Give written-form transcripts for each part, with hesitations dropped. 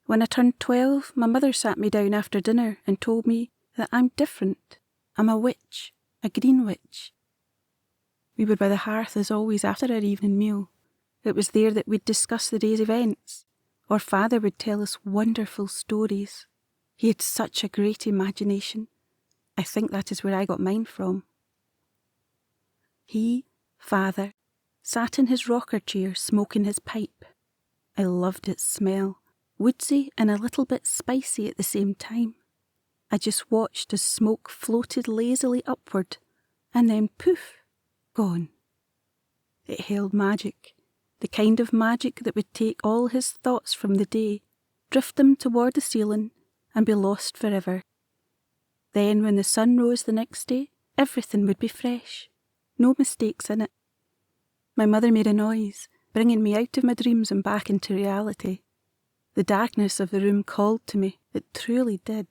When I turned 12, my mother sat me down after dinner and told me that I'm different. I'm a witch, a green witch. We were by the hearth as always after our evening meal. It was there that we'd discuss the day's events, or Father would tell us wonderful stories. He had such a great imagination. I think that is where I got mine from. He, Father, sat in his rocker chair smoking his pipe. I loved its smell, woodsy and a little bit spicy at the same time. I just watched as smoke floated lazily upward, and then poof, gone. It held magic, the kind of magic that would take all his thoughts from the day, drift them toward the ceiling, and be lost forever. Then when the sun rose the next day, everything would be fresh, no mistakes in it. My mother made a noise, bringing me out of my dreams and back into reality. The darkness of the room called to me, it truly did.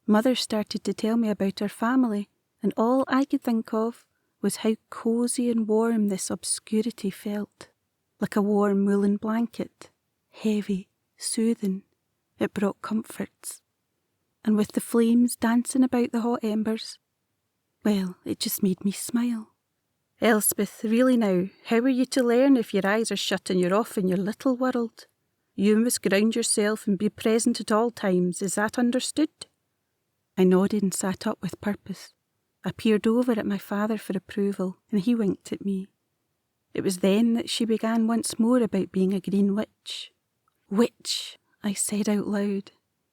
Mother started to tell me about her family, and all I could think of was how cosy and warm this obscurity felt, like a warm woolen blanket, heavy, soothing. It brought comforts. And with the flames dancing about the hot embers, well, it just made me smile. Elspeth, really now, how are you to learn if your eyes are shut and you're off in your little world? You must ground yourself and be present at all times, is that understood? I nodded and sat up with purpose. I peered over at my father for approval, and he winked at me. It was then that she began once more about being a green witch. Witch, I said out loud.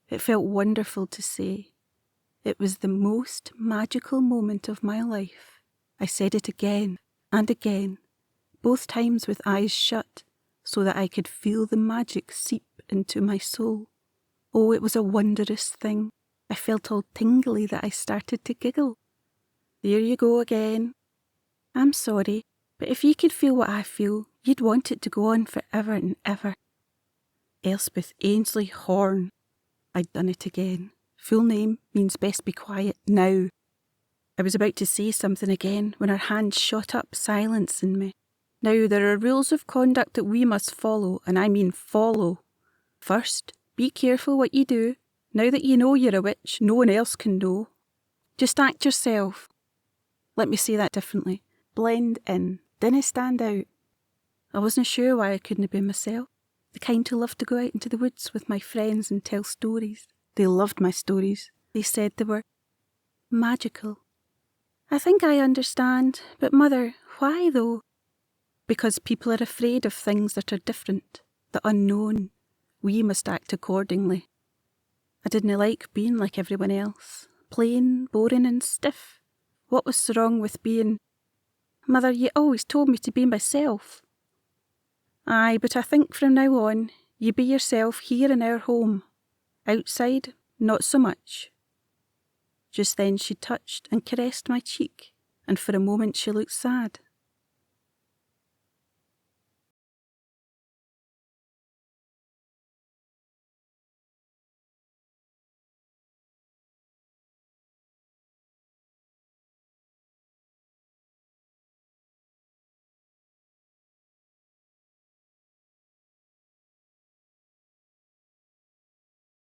It felt wonderful to say. It was the most magical moment of my life. I said it again and again, both times with eyes shut, so that I could feel the magic seep into my soul. Oh, it was a wondrous thing. I felt all tingly that I started to giggle. There you go again. I'm sorry, but if you could feel what I feel, you'd want it to go on forever and ever. Elspeth Ainsley Horn. I'd done it again. Full name means best be quiet now. I was about to say something again when her hand shot up, silencing me. Now, there are rules of conduct that we must follow, and I mean follow. First, be careful what you do. Now that you know you're a witch, no one else can know. Just act yourself. Let me say that differently. Blend in. Dinna stand out. I wasn't sure why I couldn't have been myself. The kind who loved to go out into the woods with my friends and tell stories. They loved my stories. They said they were magical. I think I understand, but Mother, why though? Because people are afraid of things that are different, the unknown. We must act accordingly. I didn't like being like everyone else, plain, boring and stiff. What was so wrong with being... Mother, you always told me to be myself. Aye, but I think from now on, you be yourself here in our home. Outside, not so much. Just then she touched and caressed my cheek, and for a moment she looked sad.